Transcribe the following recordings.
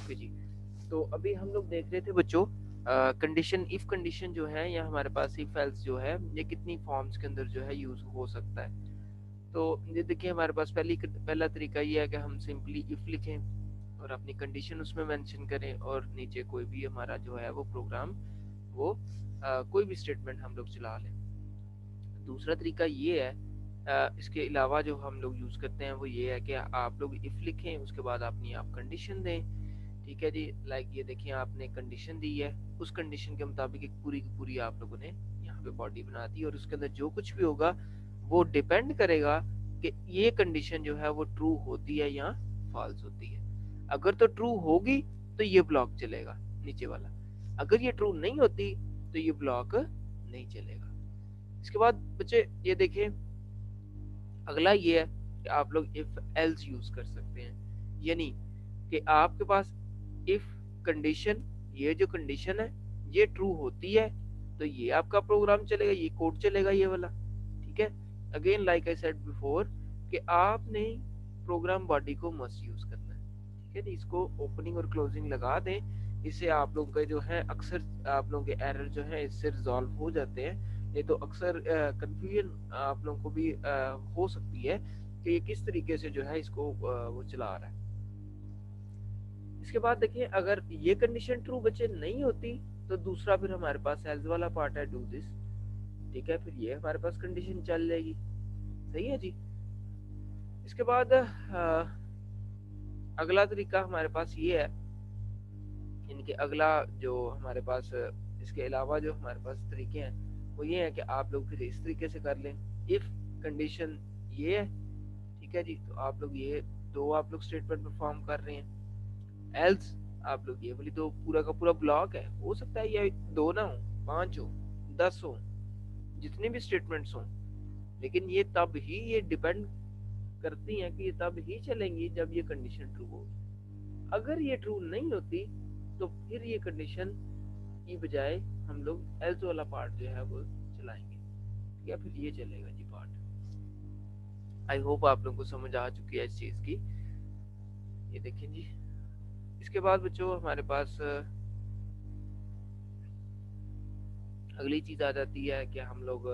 Okay जी। तो अभी हम लोग देख रहे थे बच्चों कंडीशन, इफ कंडीशन जो है या हमारे पास इफ एल्स जो है ये कितनी फॉर्म्स के अंदर जो है यूज हो सकता है। तो ये देखिए हमारे पास पहला तरीका ये है कि हम सिंपली इफ लिखें और अपनी कंडीशन उसमें मेंशन करें और नीचे कोई भी हमारा जो है वो प्रोग्राम वो कोई भी स्टेटमेंट हम लोग चला लें। दूसरा तरीका ये है, इसके अलावा जो हम लोग यूज करते हैं वो ये है कि आप लोग इफ लिखें, उसके बाद अपनी आप कंडीशन दें। ठीक है जी, लाइक ये देखिए आपने कंडीशन दी है, उस कंडीशन के मुताबिक एक पूरी की पूरी आप लोगों ने यहाँ पे बॉडी बना दी और उसके अंदर जो कुछ भी होगा वो डिपेंड करेगा कि ये कंडीशन जो है वो ट्रू होती है या फॉल्स होती है। अगर तो ट्रू होगी तो ये ब्लॉक चलेगा नीचे वाला, अगर ये ट्रू नहीं होती तो ये ब्लॉक नहीं चलेगा। इसके बाद बच्चे ये देखें, अगला ये है कि आप लोग इफ एल्स यूज कर सकते हैं, यानी कि आपके पास इफ कंडीशन, ये जो कंडीशन है ये ट्रू होती है तो ये आपका प्रोग्राम चलेगा, ये कोड चलेगा ये वाला। ठीक है, again like I said before कि आपने प्रोग्राम बॉडी को मस्ट यूज करना है। ठीक है जी, इसको ओपनिंग और क्लोजिंग लगा दें, इससे आप लोगों के जो है अक्सर आप लोगों के एरर जो है इससे रिजॉल्व हो जाते हैं। ये तो अक्सर कंफ्यूजन आप लोगों को भी हो सकती है कि ये किस तरीके से जो है इसको वो चला रहा है। इसके बाद देखिए अगर ये कंडीशन ट्रू बच्चे नहीं होती तो दूसरा फिर हमारे पास एल्स वाला पार्ट है, डू दिस। ठीक है, फिर ये हमारे पास कंडीशन चल जाएगी। सही है जी। इसके बाद अगला तरीका हमारे पास ये है, इनके अगला जो हमारे पास इसके अलावा जो हमारे पास तरीके हैं वो ये है कि आप लोग फिर इस तरीके से कर लें। इफ कंडीशन ये है, ठीक है जी, तो आप लोग ये दो आप लोग स्टेटमेंट परफॉर्म कर रहे हैं। एल्स आप लोग ये वाली तो पूरा का पूरा ब्लॉक है, हो सकता है ये दो ना हो, पांच हो, 10 हो, जितने भी स्टेटमेंट्स हों, लेकिन ये तब ही ये डिपेंड करती हैं कि ये तब ही चलेंगी जब ये कंडीशन ट्रू होगी। अगर ये ट्रू नहीं होती तो फिर ये कंडीशन की बजाय हम लोग एल्स वाला पार्ट जो है वो चलाएंगे। ठीक है, फिर ये चलेगा जी पार्ट। आई होप आप लोगों को समझ आ चुकी है इस चीज की। ये देखें जी। इसके बाद बच्चों हमारे पास अगली चीज आ जाती है कि हम लोग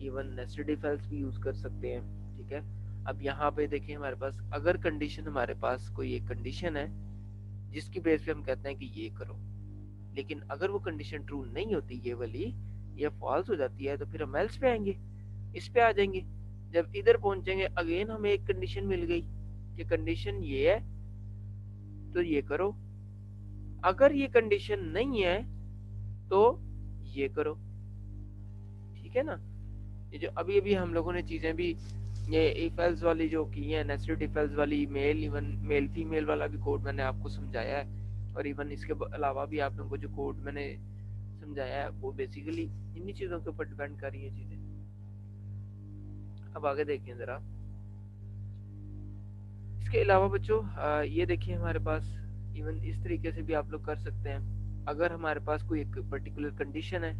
इवन नेस्टेड इफ एल्स भी यूज कर सकते हैं। ठीक है, अब यहाँ पे देखिए हमारे पास अगर कंडीशन, हमारे पास कोई एक कंडीशन है जिसकी बेस पे हम कहते हैं कि ये करो, लेकिन अगर वो कंडीशन ट्रू नहीं होती ये वाली, ये फॉल्स हो जाती है, तो फिर हम एल्स पे आएंगे, इस पे आ जाएंगे। जब इधर पहुंचेंगे अगेन हमें एक कंडीशन मिल गई कि कंडीशन ये है तो ये करो, अगर ये कंडीशन नहीं है तो ये करो। ठीक है ना, ये जो अभी अभी हम लोगों ने चीजें भी ये इफ एल्स वाली जो की है, नेस्टेड इफ एल्स वाली, मेल इवन मेल फीमेल वाला भी कोड मैंने आपको समझाया है, और इवन इसके अलावा भी आप लोगों को जो कोड मैंने समझाया है वो बेसिकली इन्हीं चीजों के ऊपर डिपेंड कर रही है चीजें। अब आगे देखें जरा। इसके अलावा बच्चों ये देखिए हमारे पास इवन इस तरीके से भी आप लोग कर सकते हैं। अगर हमारे पास कोई एक पर्टिकुलर कंडीशन है,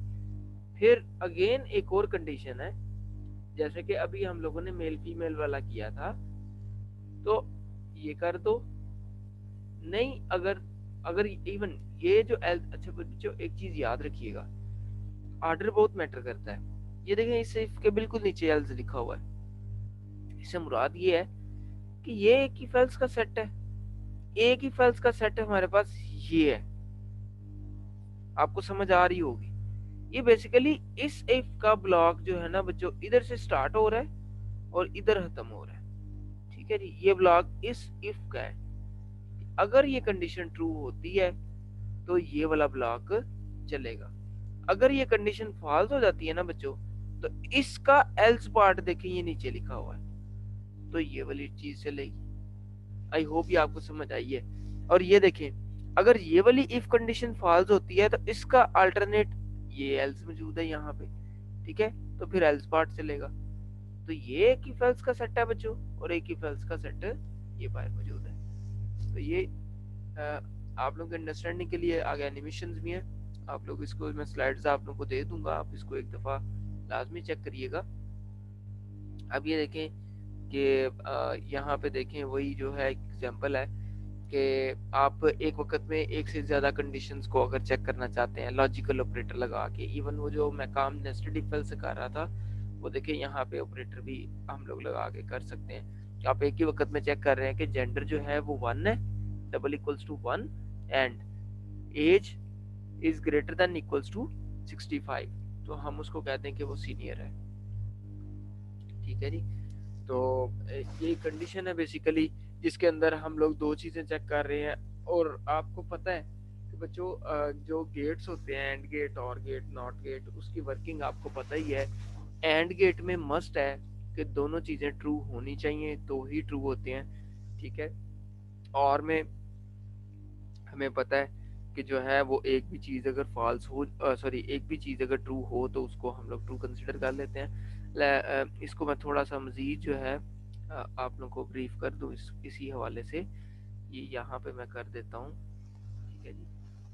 फिर अगेन एक और कंडीशन है, जैसे कि अभी हम लोगों ने मेल फीमेल वाला किया था, तो ये कर दो। नहीं, अगर अगर इवन ये जो अच्छा बच्चों एक चीज याद रखिएगा, ऑर्डर बहुत मैटर करता है। ये देखें इस इफ के बिल्कुल नीचे एल्स लिखा हुआ है, इससे मुराद ये है कि ये एक ही फेल्स का सेट है, एक ही फेल्स का सेट हमारे पास ये है। आपको समझ आ रही होगी, ये बेसिकली इस इफ का ब्लॉक जो है ना बच्चों, इधर से स्टार्ट हो रहा है और इधर खत्म हो रहा है। ठीक है जी, ये ब्लॉक इस इफ का है। अगर ये कंडीशन ट्रू होती है तो ये वाला ब्लॉक चलेगा। अगर ये कंडीशन फॉल्स हो जाती है ना बच्चों, तो इसका एल्स पार्ट देखें ये नीचे लिखा हुआ है, तो ये वाली चीज चलेगी। आई होप ये आपको समझ आई है। और ये देखें अगर ये वाली इफ कंडीशन फॉल्स होती है तो इसका अल्टरनेट ये एल्स मौजूद है यहाँ पे। ठीक है, तो फिर एल्स पार्ट चलेगा। तो ये एक ही फेल्स का सेट है बच्चों, और एक ही फेल्स का सेट ये बाहर मौजूद है। तो ये आप लोगों के अंडरस्टैंडिंग के लिए आगे एनिमेशंस भी हैं, आप लोग इसको, मैं स्लाइड्स आप लोगों को दे दूंगा, आप इसको एक दफा लाजमी चेक करिएगा। अब ये देखें कि यहाँ पे देखें वही जो है एग्जांपल है कि आप एक वक्त में एक से ज़्यादा कंडीशंस को अगर चेक करना चाहते हैं लॉजिकल ऑपरेटर लगा के, इवन वो जो मैं काम नेस्टेड इफ एल्स सिखा रहा था वो देखिए यहाँ पे ऑपरेटर भी हम लोग लगा के कर सकते हैं। आप एक ही वक्त में चेक कर रहे हैं कि जेंडर जो है वो 1 है, double equals to 1, and age is greater than equals to 65, तो हम उसको कहते हैं कि वो सीनियर है। ठीक है जी। तो ये कंडीशन है बेसिकली जिसके अंदर हम लोग दो चीजें चेक कर रहे हैं। और आपको पता है कि बच्चों जो गेट्स होते हैं एंड गेट, और गेट, नॉट गेट, उसकी वर्किंग आपको पता ही है। एंड गेट में मस्ट है कि दोनों चीजें ट्रू होनी चाहिए तो ही ट्रू होते हैं। ठीक है। और में हमें पता है कि जो है वो एक भी चीज अगर फॉल्स हो, सॉरी, एक भी चीज अगर ट्रू हो तो उसको हम लोग ट्रू कंसिडर कर लेते हैं। इसको मैं थोड़ा सा मजीद जो है आप लोगों को ब्रीफ कर दूं इसी हवाले से, ये यहाँ पे मैं कर देता हूँ। ठीक है जी।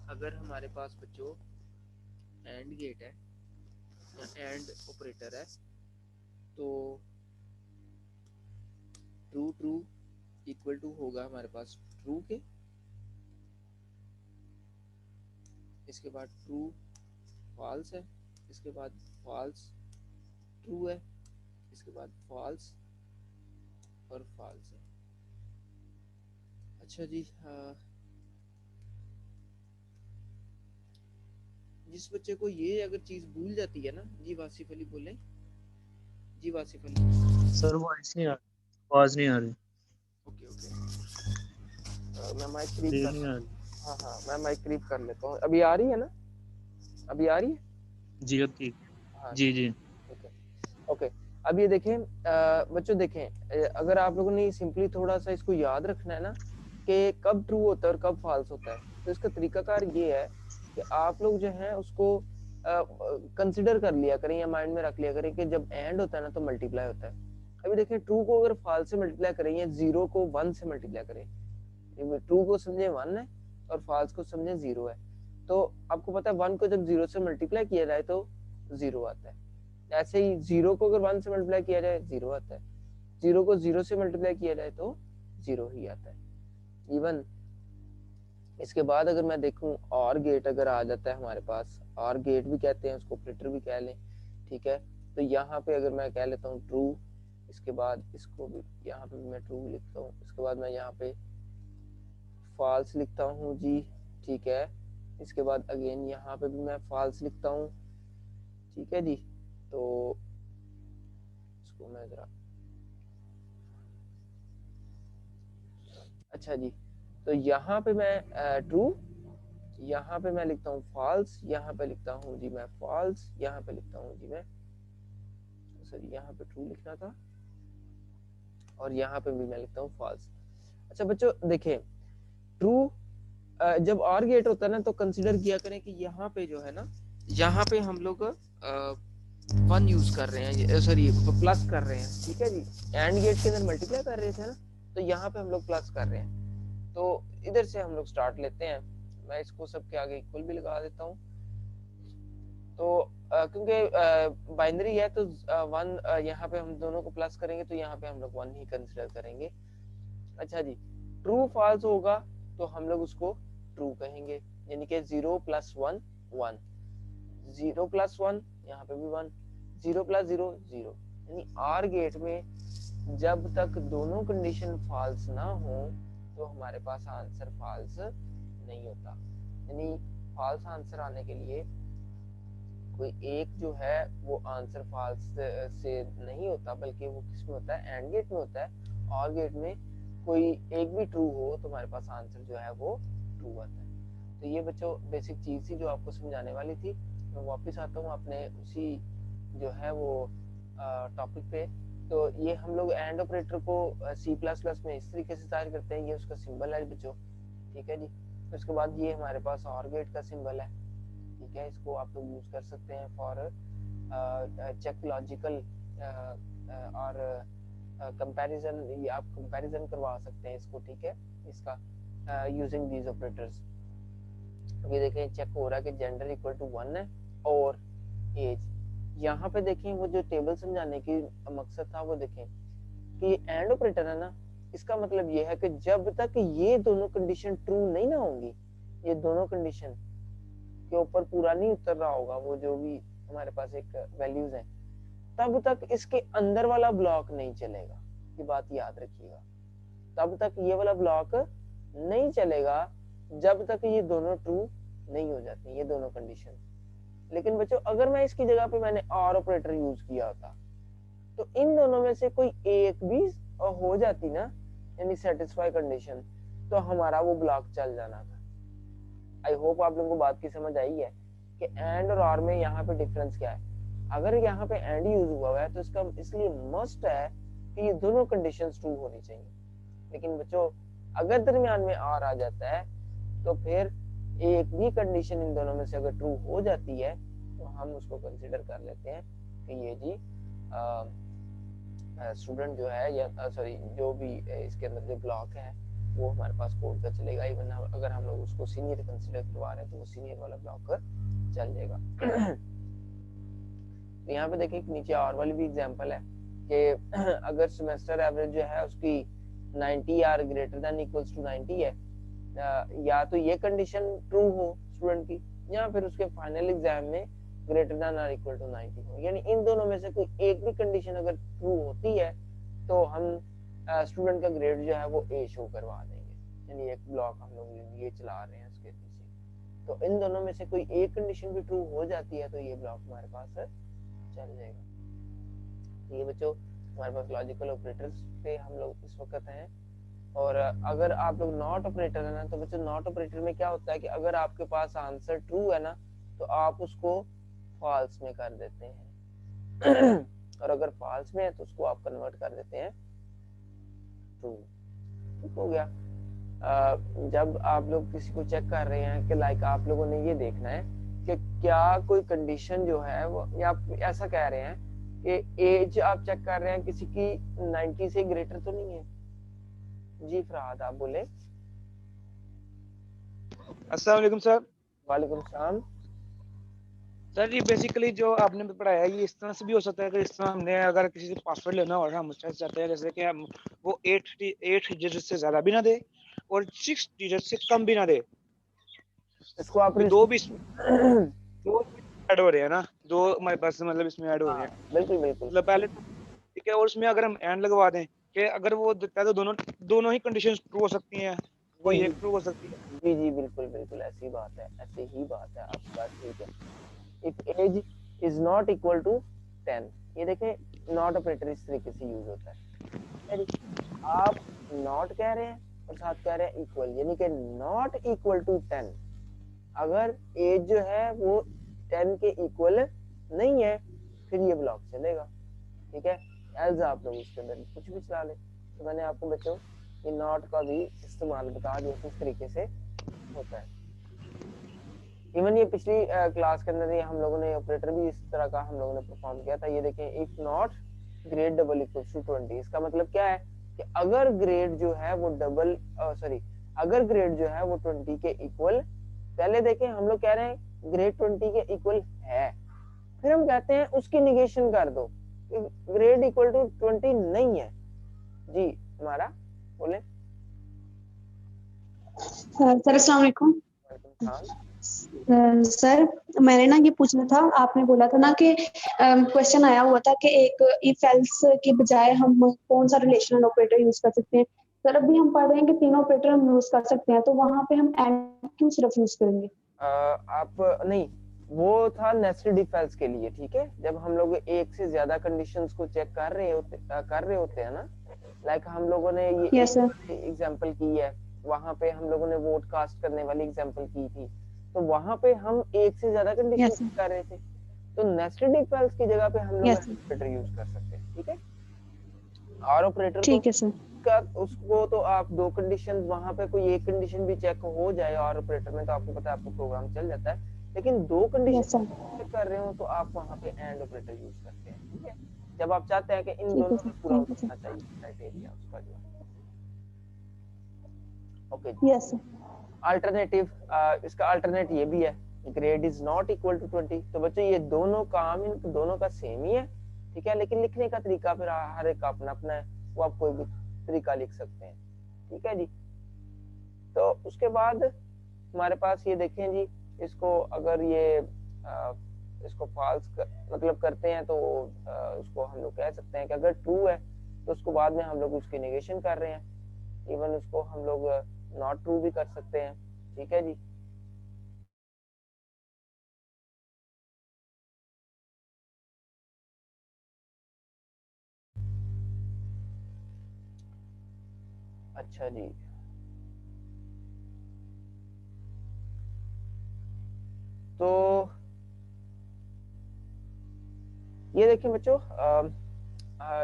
अगर हमारे पास बच्चों एंड गेट है या एंड ऑपरेटर है तो ट्रू ट्रू इक्वल टू होगा हमारे पास ट्रू के, इसके बाद ट्रू फॉल्स है, इसके बाद फॉल्स ट्रू है, इसके बाद फॉल्स और फॉल्स है। अच्छा जी। जिस बच्चे को ये अगर चीज भूल जाती है ना, जी वासिफ अली बोले, जी वासिफ अली। सर वॉइस नहीं आ रही, आवाज नहीं आ रही। ओके ओके, मैं माइक क्रीप जी कर नहीं आ सकता रही। हूँ। हाँ हाँ, मैं माइक क्रीप कर लेता हूँ। अभी आ रही है ना? अभी आ रही है? जी अब ठीक। हाँ जी ठीक जी है। Okay okay. अब ये देखें बच्चों, देखें अगर आप लोगों ने सिंपली थोड़ा सा इसको याद रखना है ना कि कब ट्रू होता है और कब फॉल्स होता है, तो इसका तरीकाकार ये है कि आप लोग जो है उसको कंसिडर कर लिया करें या माइंड में रख लिया करें कि जब एंड होता है ना तो मल्टीप्लाई होता है। अभी देखें, ट्रू को अगर फॉल्स से मल्टीप्लाई करें या जीरो को 1 से मल्टीप्लाई करें, ट्रू को समझे 1 है और फॉल्स को समझे 0 है, तो आपको पता है 1 को जब 0 से मल्टीप्लाई किया जाए तो 0 आता है। ऐसे ही 0 को अगर 1 से मल्टीप्लाई किया जाए 0 आता है, 0 को 0 से मल्टीप्लाई किया जाए तो 0 ही आता है। इवन इसके बाद अगर मैं देखूं और गेट अगर आ जाता है हमारे पास, और गेट भी कहते हैं उसको, ऑपरेटर भी कह लें। ठीक है। तो यहाँ पे अगर मैं कह लेता हूँ ट्रू, इसके बाद इसको भी यहाँ पे भी मैं ट्रू लिखता हूँ, इसके बाद मैं यहाँ पे फॉल्स लिखता हूँ जी। ठीक है। इसके बाद अगेन यहाँ पे भी मैं फॉल्स लिखता हूँ। ठीक है जी। तो इसको मैं जरा, अच्छा जी, तो यहाँ पे मैं ट्रू, यहाँ पे मैं लिखता हूँ फॉल्स, यहाँ पे लिखता हूँ जी मैं फॉल्स, यहाँ पे लिखता हूँ जी मैं, सॉरी यहाँ पे ट्रू लिखना था, और यहाँ पे भी मैं लिखता हूँ फॉल्स। अच्छा बच्चों देखें, ट्रू जब और गेट होता है ना तो कंसिडर किया करें कि यहाँ पे जो है ना, यहाँ पे हम लोग 1 यूज कर रहे हैं, सॉरी प्लस कर रहे हैं। ठीक है जी। एंड गेट के अंदर मल्टीप्लाई कर रहे थे ना, तो यहाँ पे हम लोग प्लस कर रहे हैं। तो इधर से हम लोग स्टार्ट लेते हैं, मैं इसको सबके आगे इक्वल भी लगा देता हूँ। तो क्योंकि बाइनरी है तो 1 यहाँ पे हम दोनों को प्लस करेंगे तो यहाँ पे हम लोग 1 ही कंसिडर करेंगे। अच्छा जी, ट्रू फॉल्स होगा तो हम लोग उसको ट्रू कहेंगे, यानी कि 0 + 1 1, 0 + 1 यहाँ पे भी 1, 0 + 0 0। यानी आर गेट में जब तक दोनों कंडीशन फॉल्स ना हो तो हमारे पास आंसर फॉल्स नहीं होता। यानी फॉल्स आंसर आने के लिए कोई एक जो है वो आंसर फॉल्स से नहीं होता, बल्कि वो किस में होता है, एंड गेट में होता है। और गेट में कोई एक भी ट्रू हो तो हमारे पास आंसर जो है वो ट्रू आता है। तो ये बच्चों बेसिक चीज थी जो आपको समझाने वाली थी। मैं वापस आता हूँ अपने उसी जो है वो टॉपिक पे। तो ये हम लोग एंड ऑपरेटर को सी प्लस प्लस में इस तरीके से जाहिर करते हैं, ये उसका सिंबल है बच्चों। ठीक है जी। तो उसके बाद ये हमारे पास और गेट का सिंबल है। ठीक है, इसको आप लोग यूज कर सकते हैं फॉर चेक लॉजिकल और कंपैरिजन, ये आप कंपैरिजन करवा सकते हैं इसको। ठीक है, इसका यूजिंग दीज ऑपरेटर्स। अभी देखें चेक हो रहा है कि जेंडर इक्वल टू 1 है और एज। यहाँ पे देखें वो जो टेबल समझाने की मकसद था वो देखें कि एंड ऑपरेटर है ना, इसका मतलब ये है कि जब तक ये दोनों कंडीशन ट्रू नहीं ना होंगी, ये दोनों कंडीशन के ऊपर पूरा नहीं उतर रहा होगा वो जो भी हमारे पास एक वैल्यूज है, तब तक इसके अंदर वाला ब्लॉक नहीं चलेगा। ये बात याद रखिएगा, तब तक ये वाला ब्लॉक नहीं चलेगा जब तक ये दोनों ट्रू नहीं हो जाती, ये दोनों कंडीशन। लेकिन बच्चों अगर मैं इसकी जगह पे मैंने और ऑपरेटर यूज किया होता तो इन दोनों में से कोई एक भी हो जाती ना, यानी सेटिस्फाई कंडीशन, तो हमारा वो ब्लॉक चल जाना था। आई होप आप लोगों को बात की समझ आई है कि एंड और और में यहाँ पे डिफरेंस क्या है। अगर यहाँ पे एंड यूज हुआ है तो इसका इसलिए मस्ट है कि ये दोनों कंडीशंस ट्रू होनी चाहिए। लेकिन बच्चों अगर दरमियान में और आ जाता है तो फिर एक भी कंडीशन इन दोनों में से अगर ट्रू हो जाती है तो हम उसको कंसीडर कर लेते हैं कि ये जी स्टूडेंट जो है या सॉरी जो भी इसके अंदर जो ब्लॉक है वो हमारे पास कोड का चलेगा। इवन अगर हम लोग उसको सीनियर कंसीडर करवा रहे हैं तो वो सीनियर वाला ब्लॉक चल जाएगा। तो यहाँ पे देखिए नीचे और वाली भी एग्जांपल है कि अगर सेमेस्टर एवरेज जो है उसकी 90 or greater than equals to 90 है, या तो ये कंडीशन ट्रू हो स्टूडेंट की, या फिर उसके फाइनल एग्जाम में ग्रेटर देन और इक्वल टू 90 हो, यानी इन दोनों में से कोई एक भी कंडीशन अगर ट्रू होती है तो हम स्टूडेंट का ग्रेड जो है वो ए शो करवा देंगे। यानी एक ब्लॉक हम लोग ये चला रहे हैं उसके पीछे, तो इन दोनों में से कोई एक कंडीशन भी ट्रू हो जाती है तो ये ब्लॉक हमारे पास चल जाएगा। ये बच्चों हमारे पास लॉजिकल ऑपरेटर्स पे हम लोग इस वक्त हैं। और अगर आप लोग नॉट ऑपरेटर है ना, तो बच्चों नॉट ऑपरेटर में क्या होता है कि अगर आपके पास आंसर ट्रू है ना तो आप उसको फॉल्स में कर देते हैं और अगर फॉल्स में है तो उसको आप कन्वर्ट कर देते हैं ट्रू। ठीक हो गया। जब आप लोग किसी को चेक कर रहे हैं कि लाइक आप लोगों ने ये देखना है कि क्या कोई कंडीशन जो है वो, या आप ऐसा कह रहे हैं कि एज आप चेक कर रहे हैं किसी की 90 से ग्रेटर तो नहीं है। जी फरहाद आप बोले। अस्सलाम वालेकुम सर। वालेकुम सलाम। सर ये बेसिकली जो आपने पढ़ाया है ये इस तरह से भी हो सकता है कि इस तरह हमने अगर किसी से पासवर्ड लेना हो हम चाहते हैं जैसे कि हम वो 8 डिजिट से ज्यादा भी ना दे और 6 डिजिट से कम भी ना दे, इसको आप दो भी दो ऐड हो रहे हैं ना, दो हमारे पास मतलब इसमें ऐड हो रहे हैं। बिल्कुल बिल्कुल मतलब पहले ठीक है, और उसमें अगर हम एंड लगवा दें कि अगर वो देता है तो दोनों ही कंडीशंस ट्रू हो सकती हैं, कोई एक ट्रू हो सकती है। जी जी बिल्कुल बिल्कुल ऐसी बात है, ऐसे ही बात है, आपकी बात ठीक है। If age is not equal to 10, ये देखें नॉट ऑपरेटर इस तरीके से यूज होता है। आप नॉट कह रहे हैं और साथ कह रहे हैं इक्वल, यानी कि नॉट इक्वल टू 10। अगर एज जो है वो 10 के इक्वल नहीं है फिर ये ब्लॉक चलेगा। ठीक है, एल्स आप लोग उसके अंदर कुछ भी चला ले। तो मैंने आपको बच्चों ये नॉट का भी इस्तेमाल बता दिया किस तरीके से होता है। इवन ये पिछली क्लास के अंदर हम लोगों ने ऑपरेटर भी इस तरह का हम लोगों ने परफॉर्म किया था। ये देखें if not grade double equals to 20, इसका मतलब क्या है कि अगर ग्रेड जो है वो अगर ग्रेड जो है वो 20 के इक्वल, पहले देखें हम लोग कह रहे हैं ग्रेड 20 के इक्वल है, फिर हम कहते हैं उसकी निगेशन कर दो, ग्रेड इक्वल टू 20 नहीं है। जी हमारा बोले सर अस्सलाम वालेकुम। सर मैंने ना ये पूछना था, आपने बोला था ना कि क्वेश्चन आया हुआ था कि एक इफ एल्स के बजाय हम कौन सा रिलेशनल ऑपरेटर यूज कर सकते हैं। सर अभी हम पढ़ रहे हैं कि तीनों ऑपरेटर हम यूज कर सकते हैं, तो वहां पे हम एंड क्यों सिर्फ यूज करेंगे? आप नहीं, वो था नेस्टेड इफ एल्स के लिए। ठीक है, जब हम लोग एक से ज्यादा कंडीशंस को चेक कर रहे होते हैं ना, लाइक हम लोगों ने ये एग्जांपल की है, वहां पे हम लोगों ने वोट कास्ट करने वाली एग्जांपल की थी, तो वहां पे हम एक से ज्यादा कंडीशन कर रहे थे, तो नेस्टेड इफ एल्स की जगह पे हम लोग ऑपरेटर यूज कर सकते हैं। ठीक है, और ऑपरेटर ठीक है सर, उसको तो आप दो कंडीशन, वहां पे कोई एक कंडीशन भी चेक हो जाए और ऑपरेटर में, तो आपको पता है आपको प्रोग्राम चल जाता है। लेकिन दो कंडीशन चेक कर रहे हो तो आप वहां पे एंड ऑपरेटर यूज करते हैं। ठीक है, जब आप चाहते हैं कि इन दोनों में पूरा होना चाहिए क्राइटेरिया उसका जो है। Okay, yes sir. अल्टरनेटिव, इसका अल्टरनेट ये भी है, grade is not equal to 20। तो बच्चों ये दोनों काम इन दोनों का सेम ही है। ठीक है, लेकिन लिखने का तरीका फिर हर एक का अपना अपना है, वो आप कोई भी तरीका लिख सकते हैं, ठीक है जी। तो उसके बाद हमारे पास ये देखें जी, इसको अगर ये इसको फॉल्स मतलब करते हैं तो उसको हम लोग कह सकते हैं कि अगर ट्रू है तो उसको बाद में हम लोग उसकी नेगेशन कर रहे हैं, इवन उसको हम लोग नॉट ट्रू भी कर सकते हैं, ठीक है जी। अच्छा जी, तो ये देखिए बच्चों,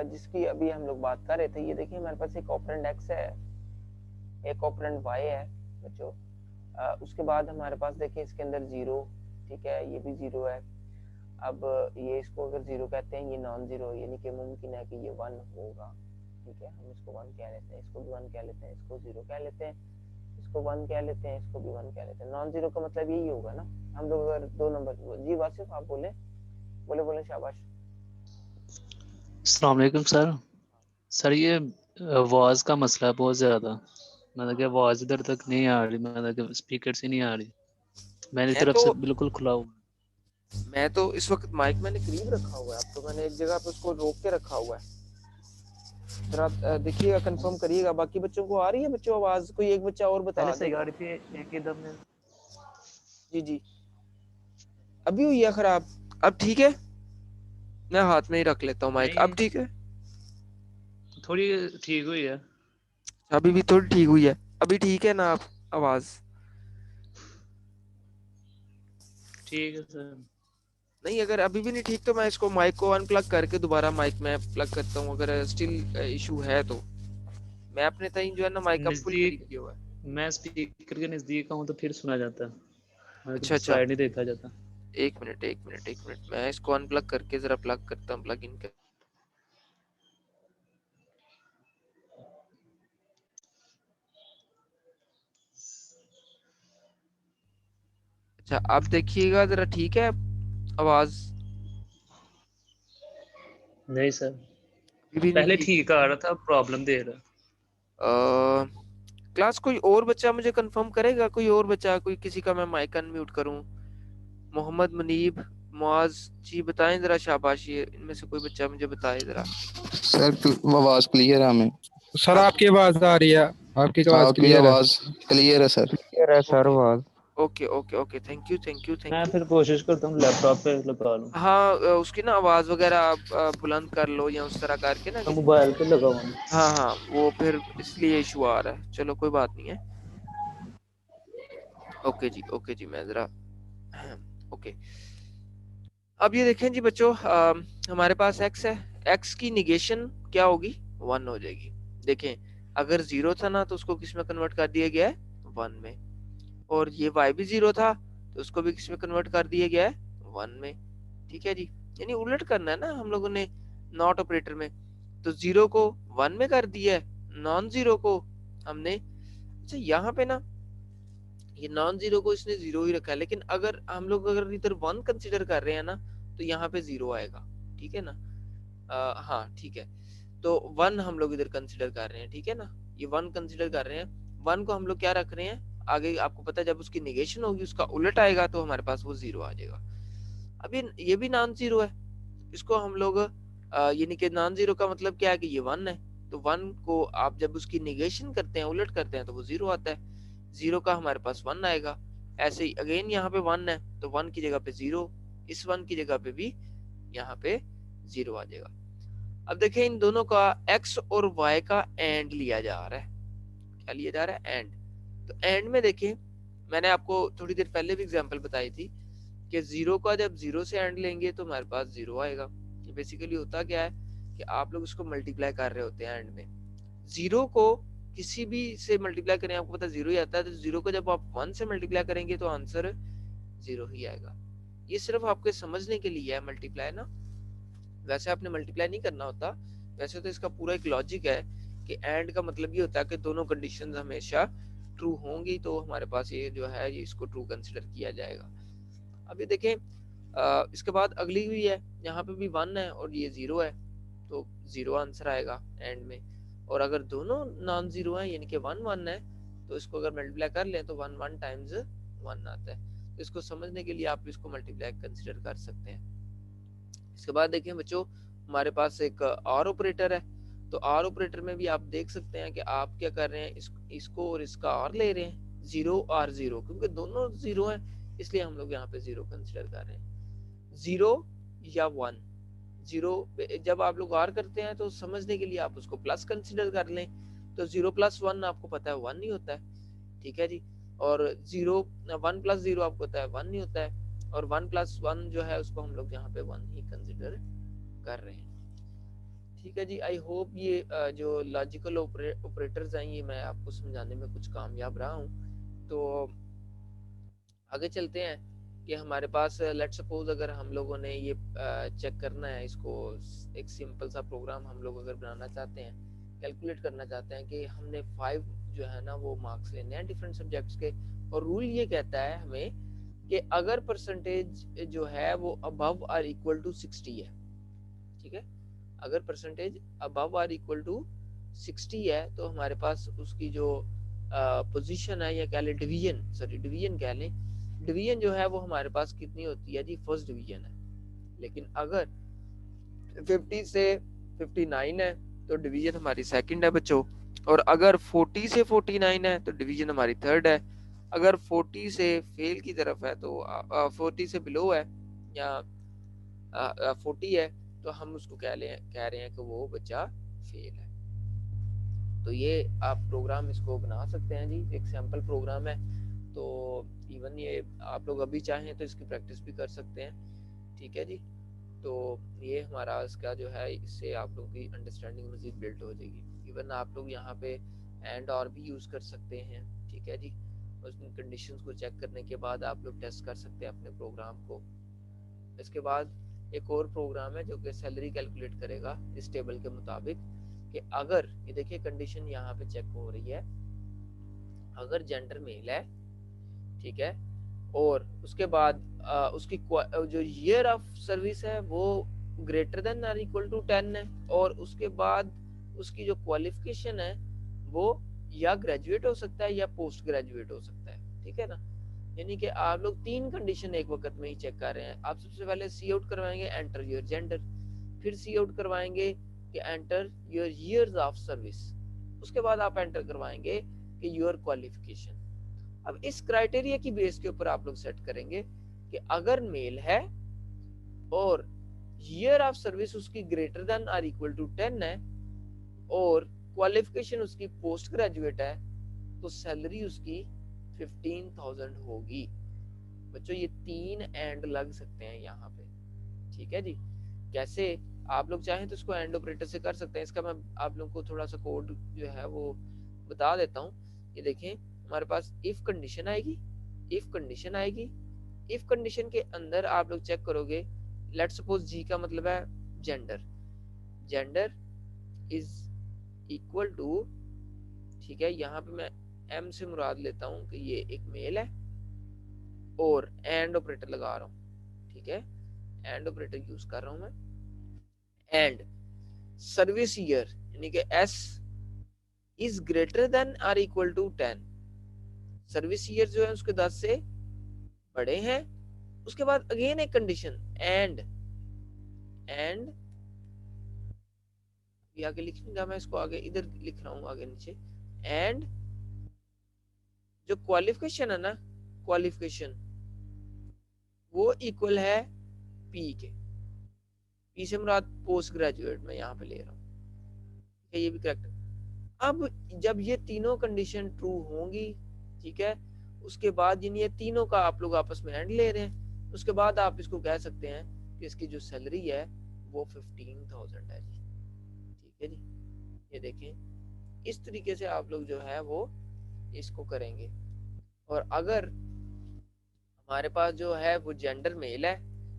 जिसकी अभी हम लोग बात कर रहे थे, ये देखिए हमारे पास एक ऑपरेंड x है, एक ऑपरेंड y है बच्चों। उसके बाद हमारे पास देखिए इसके अंदर 0, ठीक है, ये भी 0 है। अब ये इसको अगर 0 कहते हैं, ये नॉन जीरो, यानी कि मुमकिन है कि ये 1 होगा, ठीक है, हम इसको 1 कह लेते हैं, इसको भी 1 कह लेते हैं, इसको 0 कह लेते हैं, इसको 1 कह लेते हैं, इसको भी 1 कह लेते हैं। नॉन जीरो का मतलब यही होगा ना, हम लोग अगर 2 नंबर जी वासिफ आप बोले बोले बोले शाबाश। अस्सलाम वालेकुम सर ये आवाज का मसला है बहुत ज्यादा, मतलब कि आवाज इधर तक नहीं आ रही, मतलब कि स्पीकर से नहीं आ रही, मेरी तरफ से बिल्कुल खुला हुआ। मैं तो इस वक्त माइक मैंने करीब रखा हुआ है, अब तो मैंने एक जगह पे उसको रोक के रखा हुआ है, जरा देखिएगा, कंफर्म करिएगा। बाकी बच्चों को आ रही है बच्चों आवाज? कोई एक बच्चा और बता पहले सही देगा। आ रही थी, एक ही दम में जी जी, अभी हुई है खराब? अब ठीक है, मैं हाथ में ही रख लेता हूँ माइक। अब ठीक है? थोड़ी ठीक हुई है, अभी भी थोड़ी ठीक हुई है? अभी ठीक है ना आप आवाज? ठीक है सर। नहीं, अगर अभी भी नहीं ठीक तो मैं इसको माइक को अनप्लग करके दोबारा माइक में प्लग करता हूँ, अगर स्टिल इशू है तो। मैं अपने तई जो है ना माइक अब फुल करीब किया हुआ है। मैं स्पीकर के नजदीक हूँ तो फिर सुना जाता है, अच्छा अच्छा, साइड नहीं देखा जाता। एक मिनट, मैं इसको अनप्लग करके जरा प्लग करता हूँ, प्लग इन कर। अच्छा, आप देखिएगा जरा, ठीक है आवाज? नहीं सर, भी नहीं पहले ठीक? ठीक आ रहा था, प्रॉब्लम दे रहा। क्लास कोई और बच्चा मुझे कंफर्म करेगा? कोई और बच्चा, कोई किसी का मैं माइक अनम्यूट करूं? मोहम्मद मुनीब, मुआज जी बताएं जरा, शाबाशी, इनमें से कोई बच्चा मुझे बताए जरा। सर आवाज क्लियर है हमें। सर आपकी आवाज आ रही है, आपकी आवाज आपकी क्लियर है। आवाज क्लियर है सर। क्लियर है सर आवाज। Okay okay okay, thank you thank you thank मैं यू। फिर कोशिश करता हूँ लैपटॉप पे लगा लूँ। हाँ, उसकी ना आवाज वगैरह आप बुलंद कर लो या उस तरह करके ना कि मोबाइल पे लगा हुआ। हाँ हाँ, वो फिर इसलिए इशू आ रहा है। चलो कोई बात नहीं है। ओके जी, मैं जरा ओके। अब ये देखें जी बच्चों, हमारे पास x है, x की निगेशन क्या होगी? 1 हो जाएगी। देखें, अगर 0 था ना तो उसको किस में कन्वर्ट कर दिया गया है? 1 में। और ये y भी 0 था तो उसको भी किस में कन्वर्ट कर दिया गया है? 1 में। ठीक है जी, यानी उलट करना है ना हम लोगों ने नॉट ऑपरेटर में। तो 0 को 1 में कर दिया है, नॉन जीरो को हमने, अच्छा यहाँ पे ना ये नॉन जीरो को इसने 0 ही रखा है, लेकिन अगर हम लोग अगर इधर 1 कंसीडर कर रहे हैं ना तो यहाँ पे 0 आएगा, ठीक है ना? हाँ ठीक है, तो 1 हम लोग इधर कंसीडर कर रहे हैं, ठीक है ना? ये 1 कंसीडर कर रहे हैं, 1 को हम लोग क्या रख रहे हैं? आगे आपको पता है जब उसकी निगेशन होगी उसका उलट आएगा तो हमारे पास वो 0 आ जाएगा। अब ये भी नॉन जीरो है, इसको हम लोग यानी कि नॉन जीरो का मतलब क्या है कि ये 1 है, तो 1 को आप जब उसकी निगेशन करते हैं, उलट करते हैं, तो वो 0 आता है। 0 का हमारे पास 1 आएगा। ऐसे ही अगेन यहाँ पे 1 है तो 1 की जगह पे 0, इस 1 की जगह पे भी यहाँ पे 0 आ जाएगा। अब देखें इन दोनों का x और y का एंड लिया जा रहा है। क्या लिया जा रहा है? एंड। तो एंड में देखें, मैंने आपको थोड़ी देर पहले भी एग्जांपल बताई थी कि 0 का जब 0 से एंड लेंगे तो हमारे पास 0 आएगा। ये बेसिकली होता क्या है कि आप लोग इसको मल्टीप्लाई कर रहे होते हैं एंड में। 0 को किसी भी से मल्टीप्लाई करें, आपको पता 0 ही आता है, तो 0 को जब आप 1 से मल्टीप्लाई करेंगे तो आंसर 0 ही आएगा। ये सिर्फ आपके समझने के लिए है मल्टीप्लाई ना, वैसे आपने मल्टीप्लाई नहीं करना होता। वैसे तो इसका पूरा एक लॉजिक है कि एंड का मतलब ये होता है कि दोनों कंडीशंस हमेशा ट्रू होंगी तो हमारे पास ये जो है ये इसको ट्रू कंसीडर किया जाएगा। अब ये देखें, इसके बाद अगली भी है, यहाँ पे भी 1 है और ये 0 है, तो 0 आंसर आएगा एंड में। और अगर दोनों नॉन जीरो है यानी कि 1 1 है तो इसको अगर मल्टीप्लाई कर लें तो 1 1 टाइम्स 1 आता है। तो इसको समझने के लिए आप इसको मल्टीप्लाई कंसीडर कर सकते हैं। इसके बाद देखें बच्चों हमारे पास एक और ऑपरेटर है। तो और ऑपरेटर में भी आप देख सकते हैं कि आप क्या कर रहे हैं, इसको और इसका और ले रहे हैं, 0 और 0, क्योंकि दोनों 0 हैं इसलिए हम लोग यहाँ पे 0 कंसीडर कर रहे हैं। 0 या 1, 0 जब आप लोग और करते हैं तो समझने के लिए आप उसको प्लस कंसीडर कर लें। तो 0 + 1 आपको पता है 1 नहीं होता है, ठीक है जी। और 1 + 0 आपको पता है 1 नहीं होता है, और 1 + 1 जो है उसको हम लोग यहाँ पे 1 ही कंसीडर कर रहे हैं, ठीक है जी। आई होप ये जो लॉजिकल ऑपरेटर्स हैं ये मैं आपको समझाने में कुछ कामयाब रहा हूँ। तो आगे चलते हैं कि हमारे पास लेट्स सपोज अगर हम लोगों ने ये चेक करना है, इसको एक सिंपल सा प्रोग्राम हम लोग अगर बनाना चाहते हैं, कैलकुलेट करना चाहते हैं कि हमने 5 जो है ना वो मार्क्स लेने हैं डिफरेंट सब्जेक्ट्स के, और रूल ये कहता है हमें कि अगर परसेंटेज जो है वो अबव और इक्वल टू 60 है, ठीक है, अगर परसेंटेज अबव और इक्वल टू 60 है तो हमारे पास उसकी जो पोजीशन है या कह लें डिवीजन कह लें, डिवीजन जो है वो हमारे पास कितनी होती है जी, फर्स्ट डिवीजन है। लेकिन अगर 50 से 59 है तो डिवीजन हमारी सेकंड है बच्चों, और अगर 40 से 49 है तो डिवीजन हमारी थर्ड है। अगर 40 से फेल की तरफ है तो 40 से बिलो है या 40 है तो हम उसको कह रहे हैं कि वो बच्चा फेल है। तो ये आप प्रोग्राम इसको बना सकते हैं जी, एक सैंपल प्रोग्राम है। तो इवन ये आप लोग अभी चाहें तो इसकी प्रैक्टिस भी कर सकते हैं, ठीक है जी। तो ये हमारा इसका जो है, इससे आप लोगों की अंडरस्टैंडिंग मजीद बिल्ड हो जाएगी। इवन आप लोग यहाँ पे एंड और भी यूज़ कर सकते हैं, ठीक है जी। उस कंडीशंस को चेक करने के बाद आप लोग टेस्ट कर सकते हैं अपने प्रोग्राम को। इसके बाद एक और प्रोग्राम है जो कि सैलरी कैलकुलेट करेगा इस टेबल के मुताबिक कि अगर ये देखिए कंडीशन यहाँ पे चेक हो रही है, अगर जेंडर मेल है, ठीक है, और उसके बाद उसकी जो ईयर ऑफ सर्विस है वो ग्रेटर देन और इक्वल टू 10 है, और उसके बाद उसकी जो क्वालिफिकेशन है वो या ग्रेजुएट हो सकता है या पोस्ट ग्रेजुएट हो सकता है, ठीक है ना। यानी कि आप लोग 3 कंडीशन एक वक्त में ही चेक कर रहे हैं। आप सबसे पहले सी आउट करवाएंगे एंटर योर जेंडर, फिर सी आउट करवाएंगे कि enter your ears of service, उसके बाद आप एंटर करवाएंगे कि योर क्वालिफिकेशन। अब इस क्राइटेरिया की बेस के ऊपर आप लोग सेट करेंगे कि अगर मेल है और ईयर ऑफ सर्विस उसकी ग्रेटर देन और इक्वल टू 10 है और क्वालिफिकेशन उसकी पोस्ट ग्रेजुएट है तो सैलरी उसकी 15,000 होगी। बच्चों ये 3 एंड लग सकते हैं यहाँ पे, ठीक है जी। कैसे, आप लोग चाहें तो इसको एंड ऑपरेटर से कर सकते हैं। इसका मैं आप लोगों को थोड़ा सा कोड जो है वो बता देता हूँ। ये देखें हमारे पास इफ कंडीशन आएगी, इफ कंडीशन आएगी, इफ कंडीशन के अंदर आप लोग चेक करोगे, लेट्स सपोज जी का मतलब है gender, gender is equal to, ठीक है, यहाँ पे मैं एम से मुराद लेता हूँ कि ये एक मेल है और एंड ऑपरेटर लगा रहा हूँ, ठीक है, एंड ऑपरेटर यूज कर रहा हूँ मैं। एंड सर्विस ईयर यानी कि एस इज ग्रेटर देन और इक्वल टू 10, सर्विस ईयर जो है उसके 10 से बड़े हैं। उसके बाद अगेन एक कंडीशन एंड आगे लिखूंगा मैं, इसको आगे इधर लिख रहा हूँ आगे नीचे, एंड जो क्वालिफिकेशन है ना, क्वालिफिकेशन वो इक्वल है पी के, पी से मुराद पोस्ट ग्रेजुएट मैं यहाँ पे ले रहा हूँ, ये भी करेक्ट। अब जब ये तीनों कंडीशन ट्रू होंगी, ठीक है, उसके बाद यानी ये तीनों का आप लोग आपस में एंड ले रहे हैं, उसके बाद आप इसको कह सकते हैं कि इसकी जो सैलरी है वो 15,000 है जी, ठीक है जी। ये देखें इस तरीके से आप लोग जो है वो इसको करेंगे। और अगर हमारे पास जो है वो जेंडर मेल है,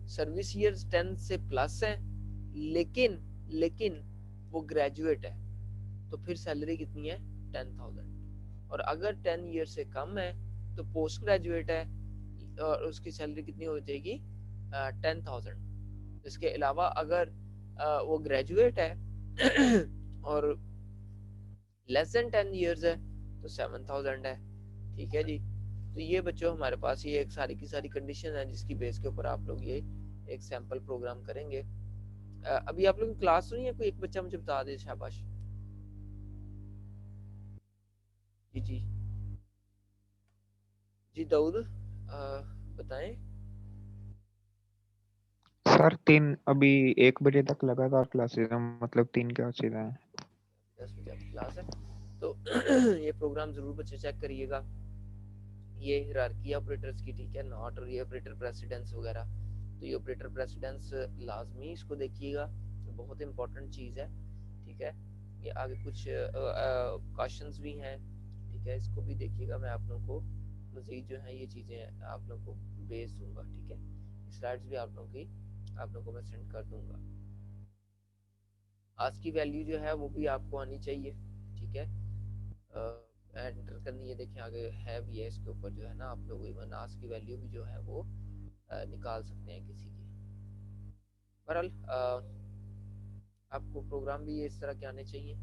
सर्विस ईयर्स 10 से प्लस है, लेकिन वो ग्रेजुएट है तो फिर सैलरी कितनी है 10,000। और अगर 10 ईयर से कम है तो पोस्ट ग्रेजुएट है और उसकी सैलरी कितनी हो जाएगी 10,000। इसके अलावा अगर वो ग्रेजुएट है और लेस देन 10 इयर्स है तो 7000 है। ठीक है जी। तो ये बच्चों हमारे पास ये एक सारी की सारी कंडीशन है जिसकी बेस के ऊपर आप लोग ये एक सैंपल प्रोग्राम करेंगे। अभी आप लोग की क्लास सुनी है? कोई एक बच्चा मुझे बता दे, शाबाश। जी जी जी दाऊद बताएं। सर 3 अभी 1 बजे तक लगातार क्लासेस हैं, मतलब 3 क्लासेस हैं। 10 बजे आपकी क्लास है तो ये प्रोग्राम जरूर बच्चे चेक करिएगा। ये हिरार्की ऑपरेटर्स की, ठीक है, नॉट और ये ऑपरेटर प्रेसिडेंस वगैरह। तो ये ऑपरेटर प्रेसिडेंस लाजमी इसको देखिएगा, बहुत इंपॉर्टेंट चीज़ है। ठीक है, ये आगे कुछ क्वेश्चंस भी हैं। ठीक है, इसको भी देखिएगा। मैं आप लोगों को मजीद जो है ये चीज़ें आप लोगों को भेज दूंगा। ठीक है, स्लाइड्स भी आप लोगों को मैं सेंड कर दूंगा। आज की वैल्यू जो है वो भी आपको आनी चाहिए। ठीक है, एंटर करनी है। देखिए आगे है भी है, इसके ऊपर जो है ना आप लोग इवन आज की वैल्यू भी जो है वो निकाल सकते हैं किसी की। बहरहाल आपको प्रोग्राम भी इस तरह के आने चाहिए।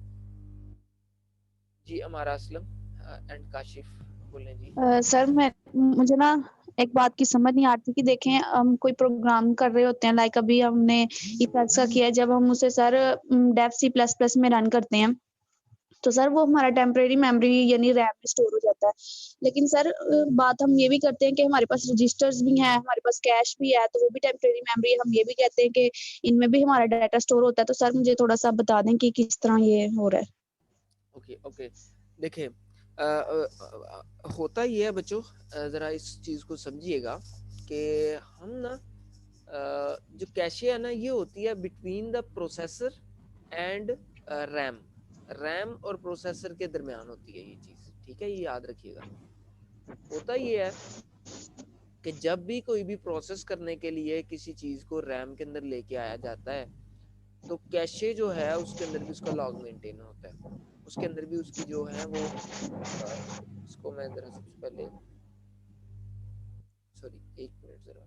जी हमारा असलम एंड काशिफ बोलें जी। सर मुझे ना एक बात की समझ नहीं आती कि देखें हम कोई प्रोग्राम कर रहे होते हैं, लाइक अभी हमने इफेक्ट्स का किया है, जब हम उसे सर डेफ C++ में रन करते हैं तो सर वो हमारा टेम्परेरी मेमोरी यानी रैम में स्टोर हो जाता है। लेकिन सर बात हम ये भी करते हैं कि हमारे पास रजिस्टर्स भी हैं, हमारे पास कैश भी है, तो वो भी टेम्परेरी मेमोरी। हम ये भी कहते हैं कि इनमें भी हमारा डाटा स्टोर होता है। तो सर मुझे थोड़ा सा बता दें कि किस तरह ये हो रहा है। ओके ओके, देखें होता ये है बच्चों, ज़रा इस चीज़ को समझिएगा कि हम ना जो कैशे है ना ये होती है between the processor and RAM. RAM और प्रोसेसर के दरमियान होती है ये चीज़। ठीक है, ये याद रखिएगा। होता ये है कि जब भी कोई भी प्रोसेस करने के लिए किसी चीज़ को रैम के अंदर लेके आया जाता है तो कैशे जो है उसके अंदर भी उसका लॉग मेंटेन होता है, उसके अंदर भी उसकी जो है वो इसको मैं ज़रा सबसे पहले, सॉरी एक मिनट ज़रा,